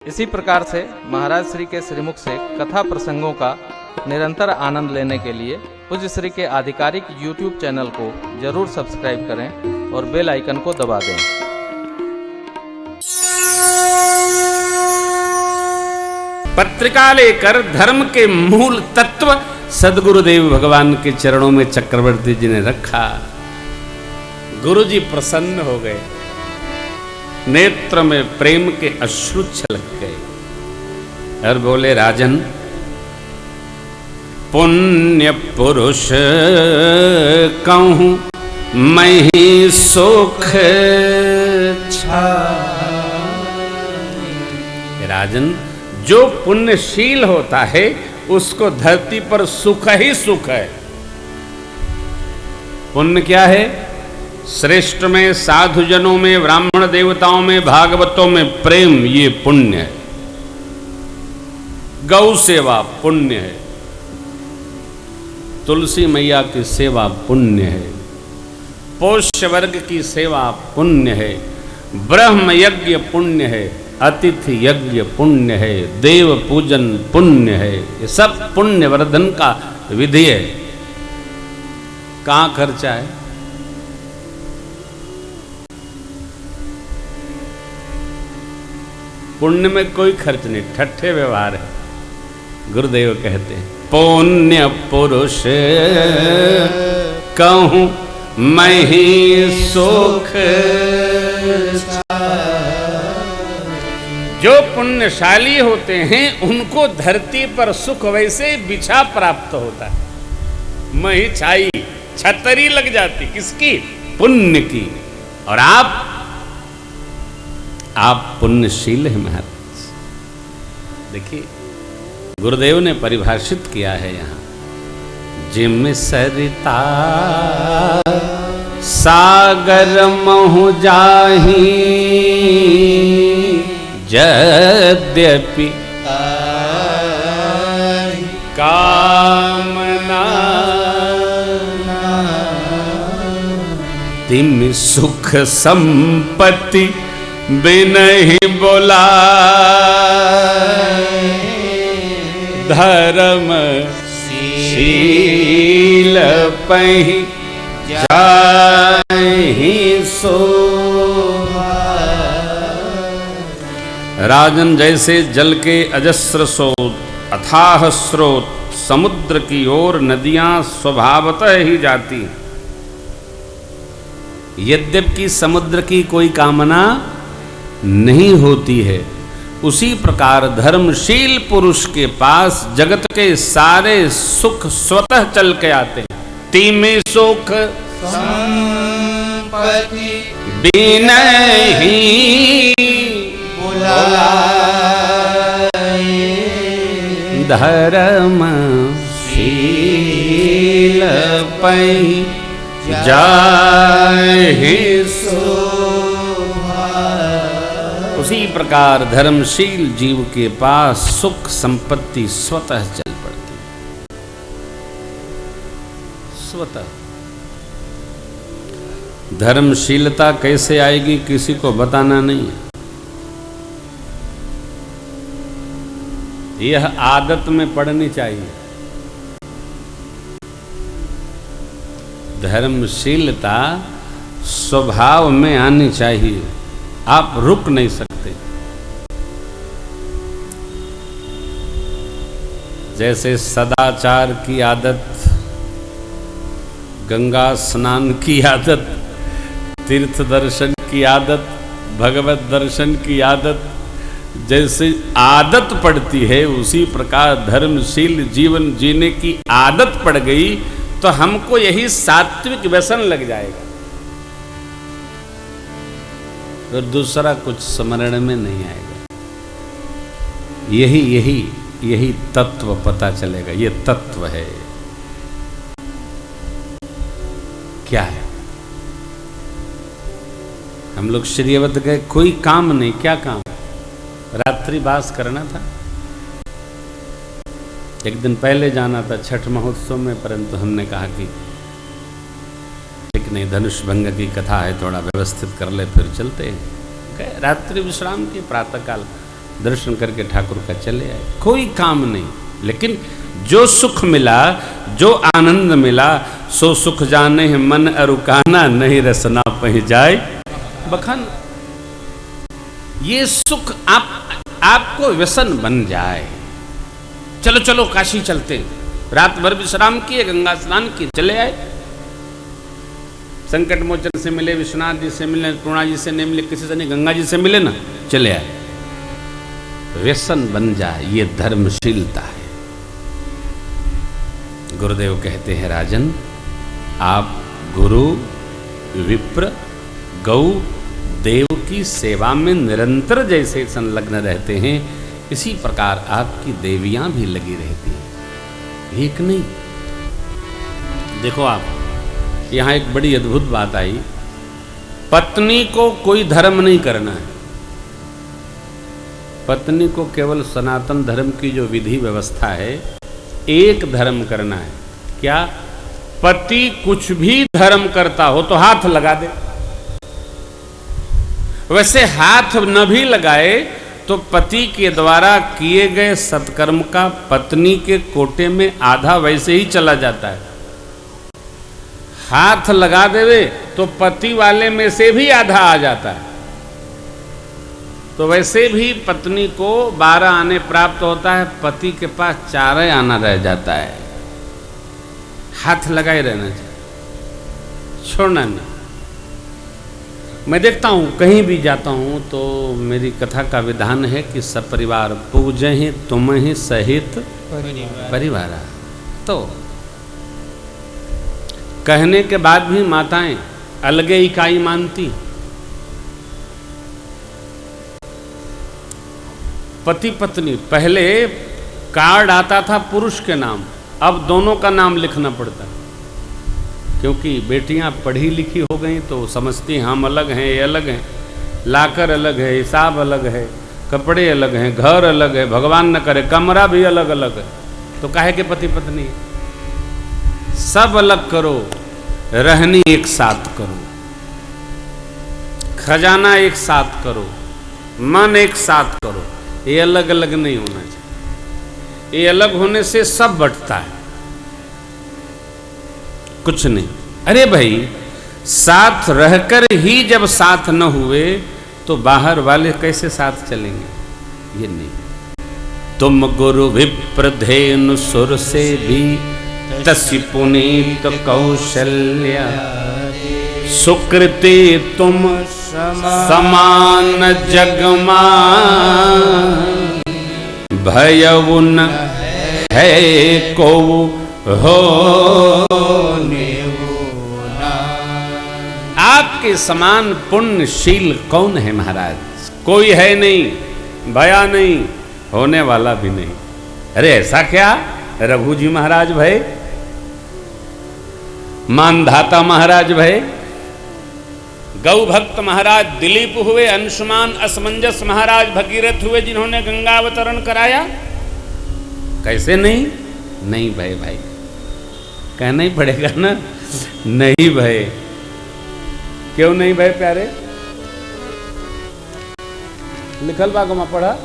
इसी प्रकार से महाराज श्री के श्रीमुख से कथा प्रसंगों का निरंतर आनंद लेने के लिए पूज्य श्री के आधिकारिक YouTube चैनल को जरूर सब्सक्राइब करें और बेल आइकन को दबा दें। पत्रिका लेकर धर्म के मूल तत्व सदगुरुदेव भगवान के चरणों में चक्रवर्ती जी ने रखा। गुरु जी प्रसन्न हो गए, नेत्र में प्रेम के अश्रु छलक गए और बोले, राजन, पुण्य पुरुष कहूं मैं ही सुख राजन, जो पुण्यशील होता है उसको धरती पर सुख ही सुख है। पुण्य क्या है? श्रेष्ठ में, साधुजनों में, ब्राह्मण देवताओं में, भागवतों में प्रेम, ये पुण्य है। गौ सेवा पुण्य है, तुलसी मैया की सेवा पुण्य है, पोष्य वर्ग की सेवा पुण्य है, ब्रह्म यज्ञ पुण्य है, अतिथि यज्ञ पुण्य है, देव पूजन पुण्य है। ये सब पुण्य वर्धन का विधि है। कहाँ खर्चा है? पुण्य में कोई खर्च नहीं, ठट्ठे व्यवहार है। गुरुदेव कहते हैं, पुण्य पुरुष कहूं मैं ही सुख। जो पुण्यशाली होते हैं उनको धरती पर सुख वैसे बिछा प्राप्त होता है। मही छाई, छतरी लग जाती, किसकी? पुण्य की। और आप पुण्यशील हैं महाराज। देखिए, गुरुदेव ने परिभाषित किया है यहाँ, जिम सरिता सागर महु जाही, यद्यपि कामना तिम सुख संपत्ति बिनहि बोला, धर्म शील पहि जाहि सो। राजन, जैसे जल के अजस्र स्रोत, अथाह स्रोत समुद्र की ओर नदियां स्वभावतः ही जाती, यद्यपि समुद्र की कोई कामना नहीं होती है, उसी प्रकार धर्मशील पुरुष के पास जगत के सारे सुख स्वतः चल के आते हैं। तीमे सुख संपत्ति बिनहि धर्म शील पहि जाहि सो। उसी प्रकार धर्मशील जीव के पास सुख संपत्ति स्वतः चल पड़ती, स्वतः। धर्मशीलता कैसे आएगी किसी को बताना नहीं है। यह आदत में पड़नी चाहिए। धर्मशीलता स्वभाव में आनी चाहिए, आप रुक नहीं सकते। जैसे सदाचार की आदत, गंगा स्नान की आदत, तीर्थ दर्शन की आदत, भगवत दर्शन की आदत, जैसे आदत पड़ती है, उसी प्रकार धर्मशील जीवन जीने की आदत पड़ गई तो हमको यही सात्विक व्यसन लग जाएगा, और दूसरा कुछ स्मरण में नहीं आएगा। यही तत्व पता चलेगा। ये तत्व है। क्या है? हम लोग श्रीअवध गए, कोई काम नहीं। क्या काम? रात्रिवास करना था। एक दिन पहले जाना था छठ महोत्सव में, परंतु हमने कहा कि ठीक नहीं, धनुष भंग की कथा है, थोड़ा व्यवस्थित कर ले फिर चलते हैं। गए, रात्रि विश्राम की, प्रातःकाल दर्शन करके ठाकुर का चले आए, कोई काम नहीं। लेकिन जो सुख मिला, जो आनंद मिला, सो सुख जाने मन अरुकाना, नहीं रसना पह जाए बखान। ये सुख आपको व्यसन बन जाए। चलो चलो काशी चलते, रात भर विश्राम किए, गंगा स्नान किए, चले आए। संकट मोचन से मिले, विश्वनाथ जी से मिले, पूर्णा जी से नहीं मिले, किसी से नहीं, गंगा जी से मिले ना, चले आए। व्यसन बन जाए, ये धर्मशीलता है। गुरुदेव कहते हैं, राजन आप गुरु, विप्र, गौ, देव की सेवा में निरंतर जैसे संलग्न रहते हैं, इसी प्रकार आपकी देवियां भी लगी रहती हैं, एक नहीं। देखो आप, यहां एक बड़ी अद्भुत बात आई, पत्नी को कोई धर्म नहीं करना है। पत्नी को केवल सनातन धर्म की जो विधि व्यवस्था है, एक धर्म करना है। क्या? पति कुछ भी धर्म करता हो तो हाथ लगा दे। वैसे हाथ न भी लगाए तो पति के द्वारा किए गए सत्कर्म का पत्नी के कोटे में आधा वैसे ही चला जाता है। हाथ लगा देवे तो पति वाले में से भी आधा आ जाता है। तो वैसे भी पत्नी को 12 आने प्राप्त होता है, पति के पास 4 आना रह जाता है। हाथ लगाए रहना चाहिए, छोड़ना नहीं। मैं देखता हूँ, कहीं भी जाता हूँ तो मेरी कथा का विधान है कि सपरिवार पूजे ही तुम ही सहित परिवार। तो कहने के बाद भी माताएं अलगे इकाई मानती। पति पत्नी, पहले कार्ड आता था पुरुष के नाम, अब दोनों का नाम लिखना पड़ता है, क्योंकि बेटियां पढ़ी लिखी हो गई तो समझती हम अलग हैं, ये अलग हैं, लाकर अलग है, हिसाब अलग है, कपड़े अलग हैं, घर अलग है, भगवान न करे कमरा भी अलग अलग है। तो काहे के पति पत्नी? सब अलग करो, रहनी एक साथ करो, खजाना एक साथ करो, मन एक साथ करो। ये अलग अलग नहीं होना चाहिए। ये अलग होने से सब बंटता है, कुछ नहीं। अरे भाई, साथ रहकर ही जब साथ न हुए तो बाहर वाले कैसे साथ चलेंगे? ये नहीं। तुम गुरु विप्र धेनु सुर से भी तस्य पुनीत कौशल्या, सुकृति तुम समान जगमा, भयउन है को हो। आपके समान पुण्यशील कौन है महाराज? कोई है नहीं, भया नहीं, होने वाला भी नहीं। अरे ऐसा क्या? रघु जी महाराज भय, मानधाता महाराज भय, गौ भक्त महाराज दिलीप हुए, अंशुमान असमंजस महाराज भगीरथ हुए, जिन्होंने गंगा अवतरण कराया। कैसे नहीं? नहीं भय भाई, कहना ही पड़ेगा ना, नहीं भय। क्यों नहीं भय प्यारे? लिखल बा को पढ़ा।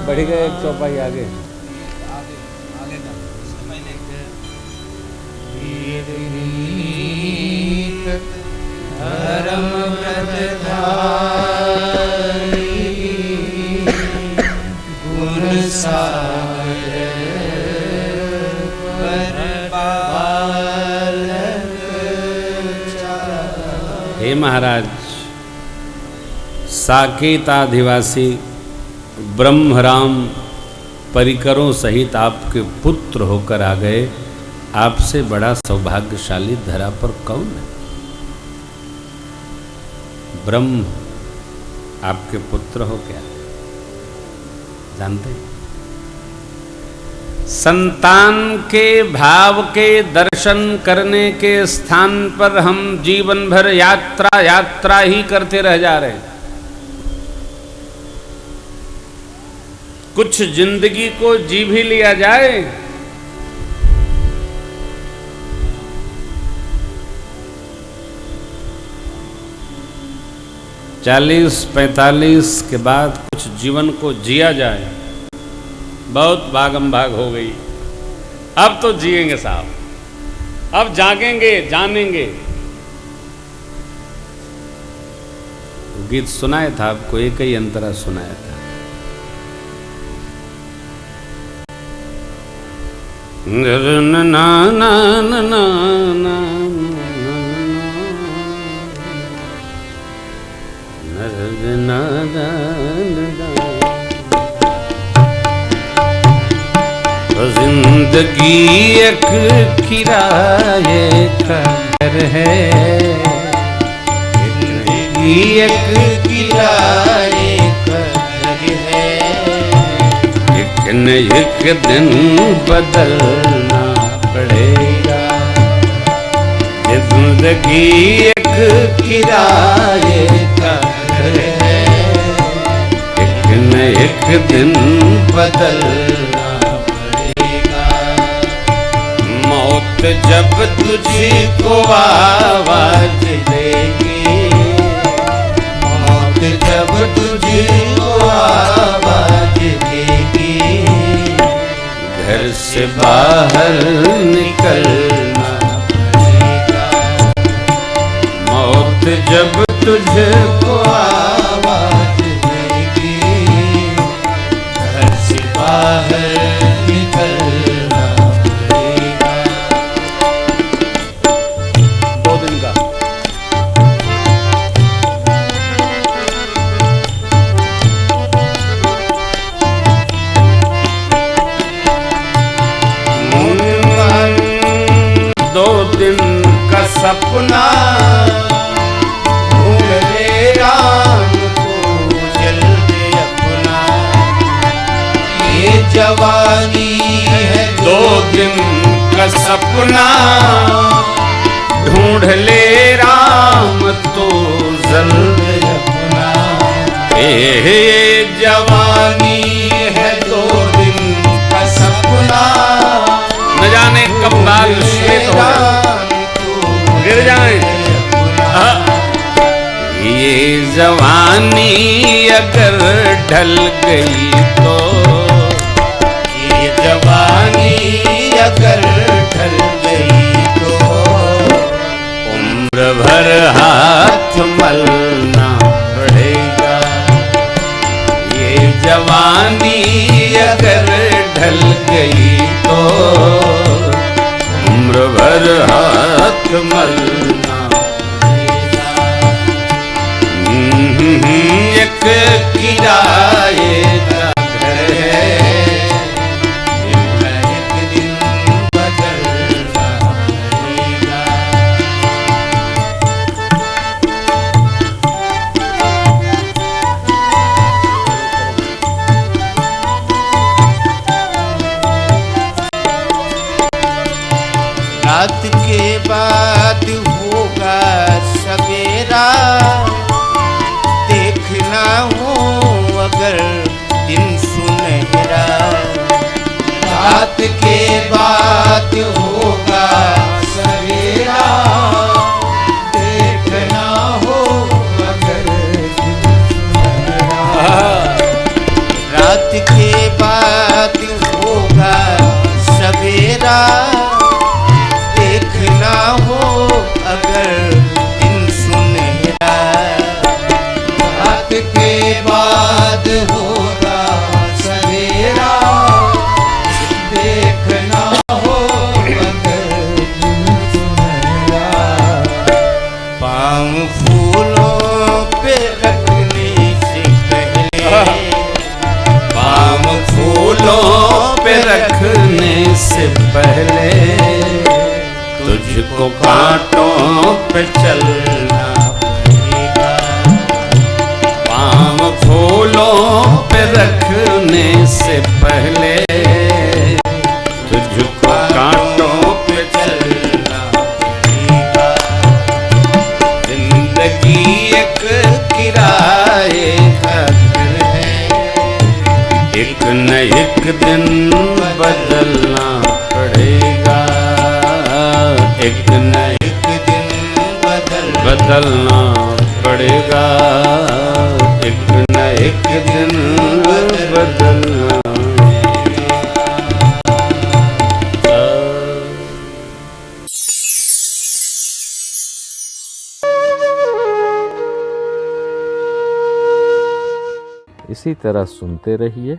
बढ़ गए एक चौपाई आगे। धर्म गुण सागर हे महाराज, साकेताधिवासी ब्रह्मराम परिकरों सहित आपके पुत्र होकर आ गए। आपसे बड़ा सौभाग्यशाली धरा पर कौन है? ब्रह्म आपके पुत्र हो क्या? जानते हैं? संतान के भाव के दर्शन करने के स्थान पर हम जीवन भर यात्रा ही करते रह जा रहे हैं। कुछ जिंदगी को जी भी लिया जाए 40-45 के बाद कुछ जीवन को जिया जाए, बहुत भागम भाग हो गई। अब तो जिएंगे साहब, अब जागेंगे, जानेंगे। गीत सुनाया था आपको, एक ही अंतरा सुनाया था। ना ना ना ना ना जिंदगी एक किराए का घर है, जिंदगी एक किराए का घर है, एक न एक दिन बदलना पड़ेगा। जिंदगी एक किराए का घर है, एक न एक दिन बदलना पड़ेगा। मौत जब तुझको आवाज देगी, मौत जब तुझको आवाज देगी, घर से बाहर निकलना पड़ेगा। मौत जब तुझको आवाज देगी, घर से बाहर निकलना पड़ेगा। 2 दिन का सपना भूल ले राम को जल्दी अपना, ये जवानी है 2 दिन का सपना, ढूंढ ले राम तो जल्द अपना। ये जवानी है 2 दिन का सपना, न जाने कब बाल श्वेत हो गिर जाए। ये जवानी अगर ढल गई तो, ये जवानी अगर ढल गई तो, उम्र भर हाथ मलना पड़ेगा। ये जवानी अगर ढल गई तो, उम्र भर हाथ मलना पड़ेगा। एक किराए का घर है, एक दिन बदलना पड़ेगा। रात के बाद होगा सवेरा, देखना हो अगर दिन सुनहरा। रात के बाद होगा सवेरा, देखना हो अगर दिन सुनहरा। रात के बाद होगा सवेरा, देखना हो अगर दिन सुनहरा। रात के बाद होगा सवेरा, देखना हो अगर दिन सुनहरा। पाँव फूलों पे रखने से पहले, पाँव फूलों पे रखने से पहले, तुझको कांटों पे चलना पड़ेगा। पाँव फूलों पे रखने से पहले, तुझको कांटों पे चलना पड़ेगा। जिंदगी एक किराए का घर है, एक न एक दिन बदलना पड़ेगा। एक न एक दिन बदलना पड़ेगा। पड़ेगा, एक न एक दिन बदलना। इसी तरह सुनते रहिए,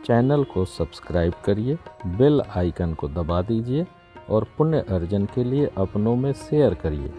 चैनल को सब्सक्राइब करिए, बेल आइकन को दबा दीजिए और पुण्य अर्जन के लिए अपनों में शेयर करिए।